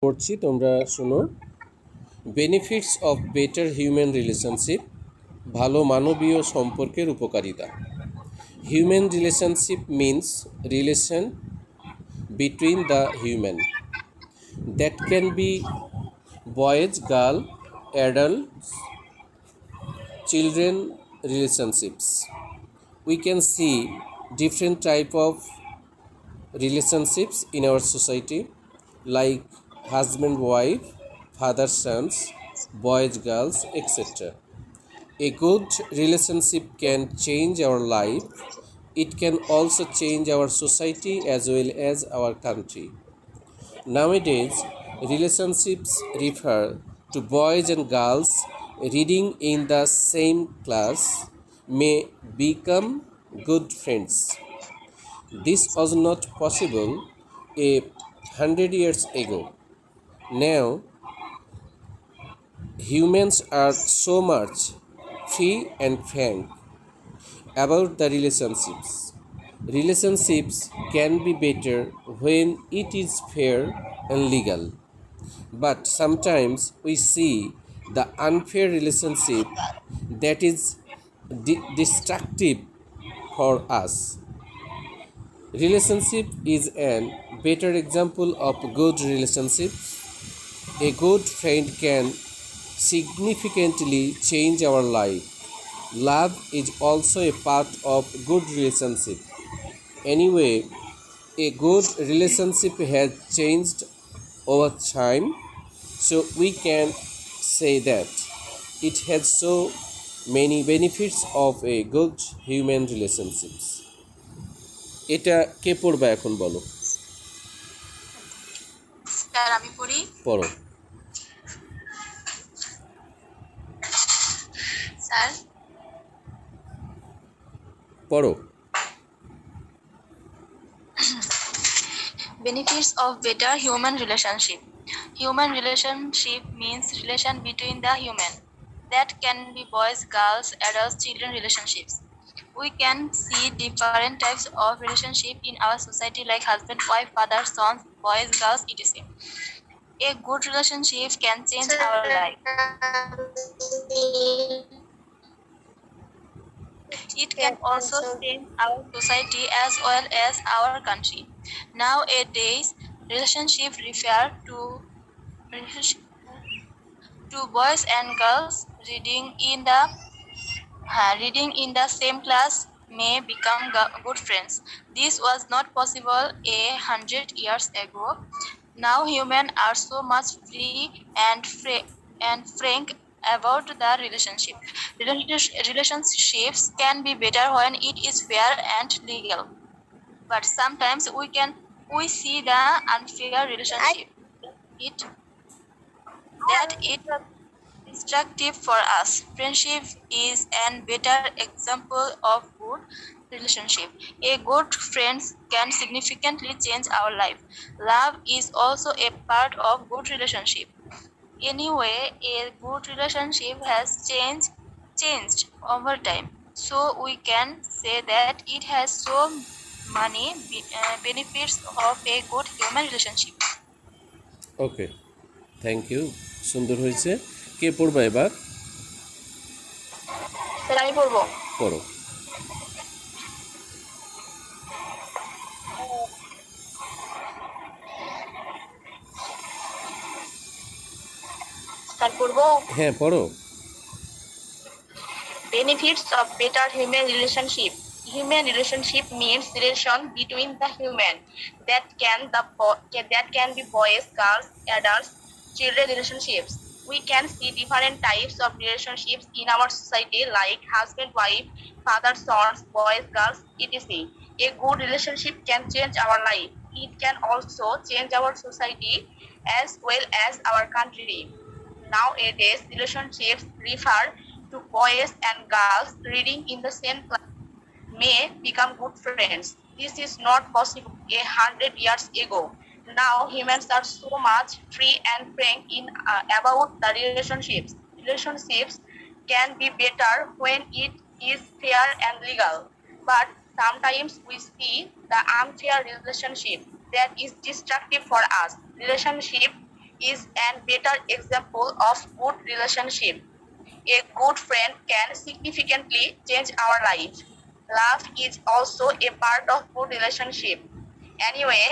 পড়ছি তোমরা শোনো। Benefits of better human relationship, ভালো মানবীয় সম্পর্কের উপকারিতা। Human relationship means relation between the human that can be boys, girl, adults, children relationships. We can see different type of relationships in our society, like husband wife, father sons, boys girls, etc. A good relationship can change our life. It can also change our society as well as our country. Nowadays, relationships refer to boys and girls reading in the same class may become good friends. This was not possible 100 years ago. Now, humans are so much free and frank about the relationships. Relationships can be better when it is fair and legal. But sometimes we see the unfair relationship that is destructive for us. Relationship is an better example of good relationship. A good friend can significantly change our life. Love is also a part of good relationship. Anyway, a good relationship has changed over time, so we can say that it has so many benefits of a good human relationships. এটা কে পড়বা এখন বলো? Sir আমি পড়ি। পড়ো। Sir পড়ো। benefits of better human relationship. Human relationship means relation between the human. That can be boys, girls, adults, children relationships. We can see different types of relationship in our society like husband, wife, father, sons, boys, girls, etc. A good relationship can change our life. It can also change our society as well as our country. Nowadays, relationship refer to boys and girls reading in the same class may become good friends. This was not possible 100 years ago. Now humans are so much free and frank about the relationship. Relationships can be better when it is fair and legal. But sometimes we see the unfair relationship. It destructive for us. Friendship is a better example of good relationship. A good friend can significantly change our life. Love is also a part of good relationship. Anyway, a good relationship has changed over time. So we can say that it has so many benefits of a good human relationship. Okay, thank you. সুন্দর হয়েছে। কে পড়বা এবার? Sir আমি পড়বো। পড়ো। Sir পড়বো। হ্যাঁ পড়ো। Benefits of better human relationship. Human relationship means relation between the human. That can be boys, girls, adults, children relationships. We can see different types of relationships in our society like husband, wife, father, sons, boys, girls, etc. A good relationship can change our life. It can also change our society as well as our country. Nowadays, relationships refer to boys and girls reading in the same class may become good friends. This is not possible 100 years ago. Now humans are so much free and frank in about the relationships. Relationships can be better when it is fair and legal. But sometimes we see the unfair relationship that is destructive for us. Relationship is a better example of good relationship. A good friend can significantly change our life. Love is also a part of good relationship. Anyway,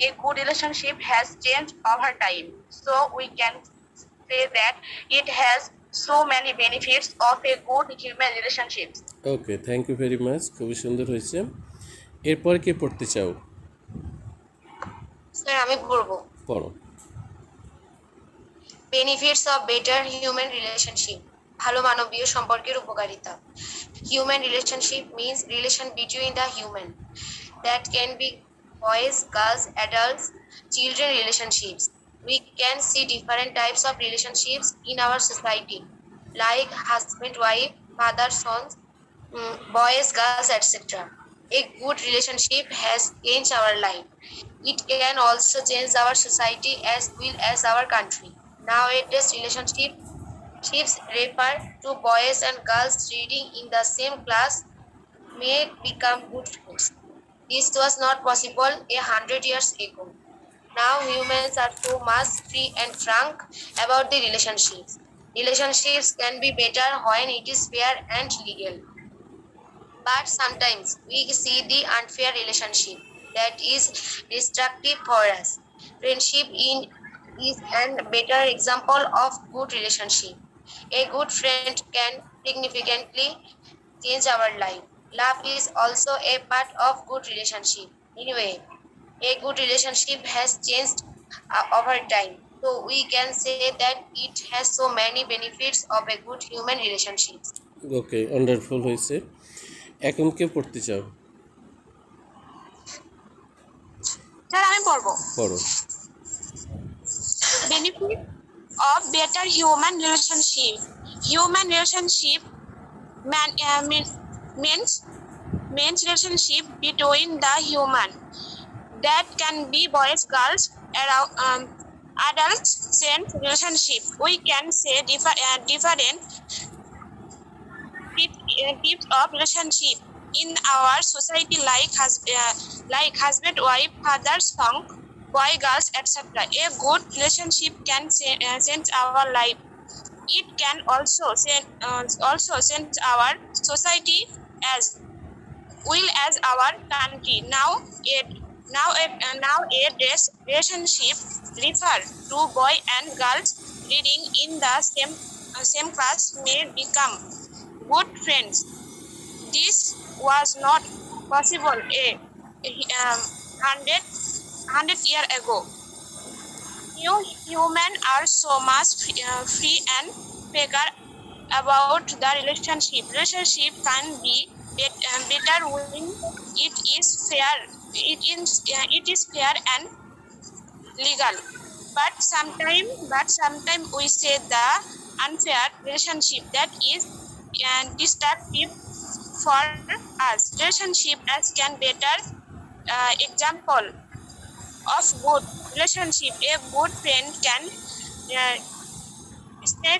a good relationship has changed over time. So we can say that it has so many benefits of a good human relationship. Okay, thank you very much, খুবই সুন্দর হয়েছে। এরপর কে পড়তে চাও? Sir আমি পড়বো। পড়ো। Benefits of better human relationship, ভালো মানবীয় সম্পর্কের উপকারিতা। Human relationship means relation between the human that can be boys, girls, adults, children relationships. We can see different types of relationships in our society, like husband, wife, father, sons, boys, girls, etc. A good relationship has changed our life. It can also change our society as well as our country. Nowadays, relationships refer to boys and girls reading in the same class may become good friends. This was not possible 100 years ago. Now humans are so much free and frank about the relationships. Relationships can be better when it is fair and legal. But sometimes we see the unfair relationship that is destructive for us. Friendship is a better example of good relationship. A good friend can significantly change our life. Love is also a part of good relationship. Anyway, a good relationship has changed over time. So we can say that it has so many benefits of a good human relationship. Okay, wonderful হয়েছে। এখন কে পড়তে চাও? Sir আমি পড়বো। পড়ো। Benefit of better human relationship. Human relationship means relationship between the human that can be boys, girls, adults, same relationship. We can say different types of relationship in our society, like husband, wife, father, son, boy, girls, etc. A good relationship can change our life. It can also change our society as well as our country. Nowadays, relationship refer to boy and girls reading in the same class may become good friends. This was not possible a hundred years ago. Humans are so much free and fair about the relationship. Relationship can be better when it is fair. It is fair and legal. But sometimes we say the unfair relationship that is destructive for us. Relationship as can better example of good relationship. A good friend can stay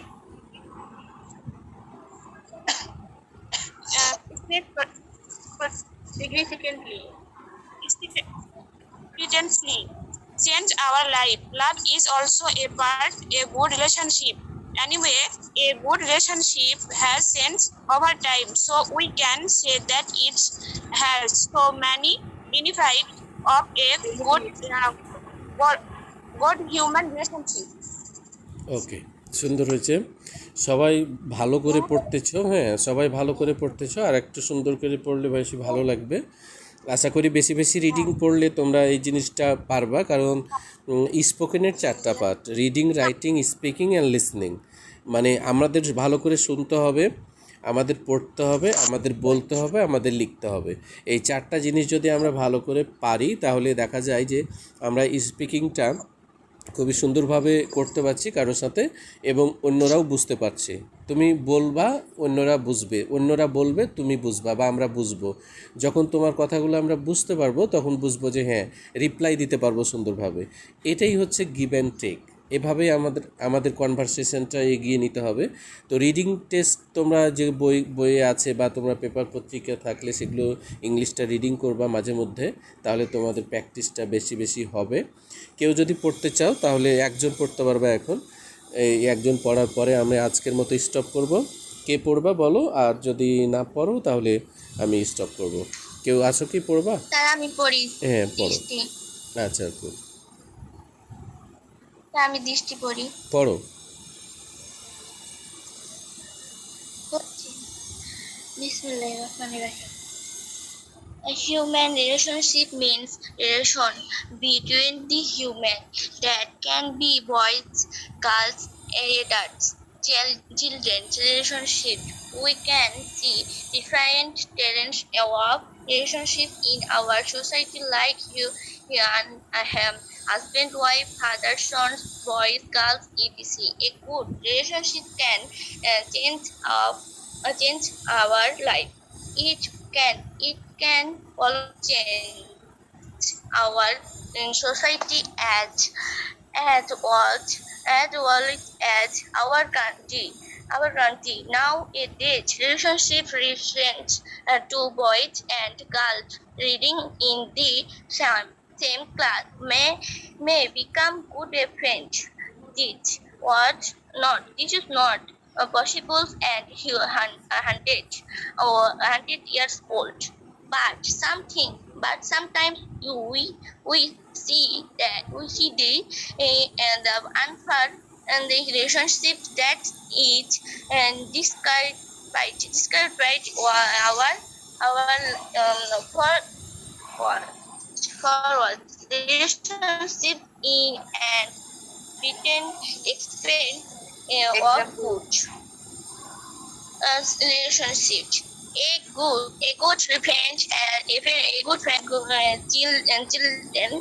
significantly change our life. Love is also a good relationship. Anyway, a good relationship has changed over time, so we can say that it has so many benefits of a good human relationship. ওকে, সুন্দর হয়েছে। সবাই ভালো করে পড়তেছ, হ্যাঁ সবাই ভালো করে পড়তেছ, আর একটু সুন্দর করে পড়লে বেশি ভালো লাগবে। আশা করি বেশি বেশি রিডিং পড়লে তোমরা এই জিনিসটা পারবা, কারণ স্পোকেনের 4টা part: reading, writing, speaking and listening. মানে আমাদের ভালো করে শুনতে হবে, আমাদের পড়তে হবে, আমাদের বলতে হবে, আমাদের লিখতে হবে। এই 4টা জিনিস যদি আমরা ভালো করে পারি তাহলে দেখা যায় যে আমরা স্পিকিংটা খুবই সুন্দরভাবে করতে পারছি কারোর সাথে, এবং অন্যরাও বুঝতে পারছে। তুমি বলবা, অন্যরা বুঝবে, অন্যরা বলবে, তুমি বুঝবা বা আমরা বুঝবো। যখন তোমার কথাগুলো আমরা বুঝতে পারবো তখন বুঝবো যে হ্যাঁ রিপ্লাই দিতে পারবো সুন্দরভাবে। এটাই হচ্ছে গিভ অ্যান্ড টেক। এভাবেই আমাদের কনভারসেশনটা এগিয়ে নিতে হবে। তো রিডিং টেস্ট তোমরা যে বইয়ে আছে বা তোমরা পেপার পত্রিকা থাকলে সেগুলো ইংলিশটা রিডিং করবা মাঝে মধ্যে, তাহলে তোমাদের প্র্যাকটিসটা বেশি বেশি হবে। কেউ যদি পড়তে চাও তাহলে একজন পড়তে পারবে এখন। এই একজন পড়ার পরে আমি আজকের মতো স্টপ করব। কে পড়বা বলো, আর যদি না পড়ো তাহলে আমি স্টপ করব। কেউ আছো কি পড়বা? স্যার আমি পড়ি হ্যাঁ পড়ো। দৃষ্টি। আচ্ছা খুব স্যার আমি দৃষ্টি পড়ি। পড়ো। বিসমিল্লাহির রহমানির রহিম। A human relationship means relation between the human that can be boys, girls, adults, children. Relationship. We can see different talents of relationship in our society, like you and husband, wife, father, sons, boys, girls, etc. A good relationship can change our life. It can also change our society as well as our country. Nowadays, relationship refers to boys and girls reading in the same class may become good friends. This is not possible at 100 years old. But sometimes we see the unfair and the relationship that is discouraged by our forward relationship in and written experience of good relationship. A good friend and a good friend children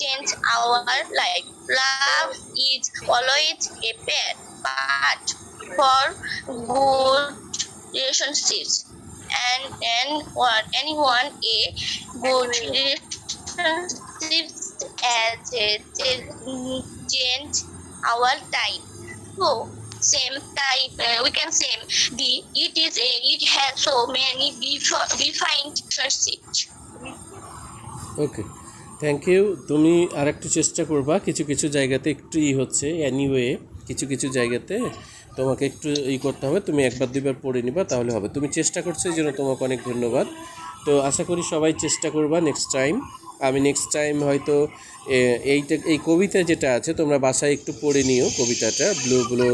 change our life. Love is always a pair, but for good relationships anyone a good relationships as a change our time. So same type we can say it has so many defined relationships. Okay, thank you. তুমি আরেকটু চেষ্টা করবা, কিছু কিছু জায়গাতে একটু হচ্ছে, anyway কিছু কিছু জায়গাতে তোমাকে একটু করতে হবে। তুমি একবার দুইবার পড়ে নিবা তাহলে হবে। তুমি চেষ্টা করছো এই জন্য তোমাকে অনেক ধন্যবাদ। তো আশা করি সবাই চেষ্টা করবা নেক্সট টাইম। আমি নেক্সট টাইম হয়তো এই কবিতা যেটা আছে তোমরা বাসায় একটু পড়ে নিও কবিতাটা, blue blue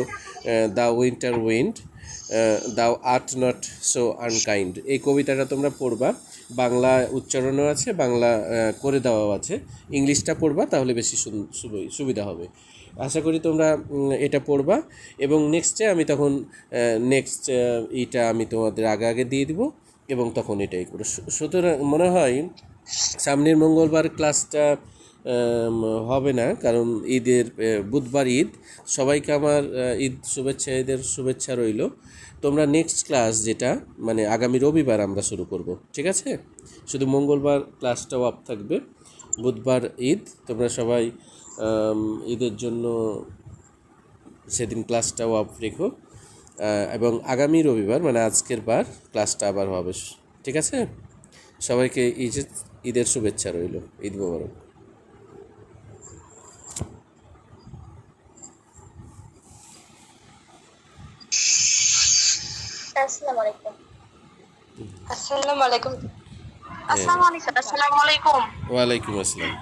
the winter wind দাও আর্ট নট সো আনকাইন্ড। এই কবিতাটা তোমরা পড়বা, বাংলা উচ্চারণও আছে, বাংলা করে দেওয়াও আছে। ইংলিশটা পড়বা তাহলে বেশি সুবিধা হবে। আশা করি তোমরা এটা পড়বা এবং নেক্সটে আমি তখন এইটা আমি তোমাদের আগে দিয়ে দিব এবং তখন এটাই করো। সুতরাং মনে হয় সামনের মঙ্গলবার ক্লাসটা হবে না, কারণ বুধবার ঈদ। সবাইকে আমার ঈদের শুভেচ্ছা রইল। তোমরা নেক্সট ক্লাস যেটা মানে আগামী রবিবার আমরা শুরু করব, ঠিক আছে? শুধু মঙ্গলবার ক্লাসটাও অফ থাকবে, বুধবার ঈদ। তোমরা সবাই ঈদের জন্য সেদিন ক্লাসটাও অফ রেখো এবং আগামী রবিবার মানে আজকের বার ক্লাসটা আবার হবে, ঠিক আছে? সবাইকে ঈদের শুভেচ্ছা রইল। ঈদ মোবারক। আসসালামু আলাইকুম। আসসালামু আলাইকুম। আসসালামু আলাইকুম। ওয়ালাইকুম আসসালাম।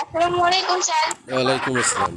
আসসালামু আলাইকুম স্যার। ওয়ালাইকুম আসসালাম।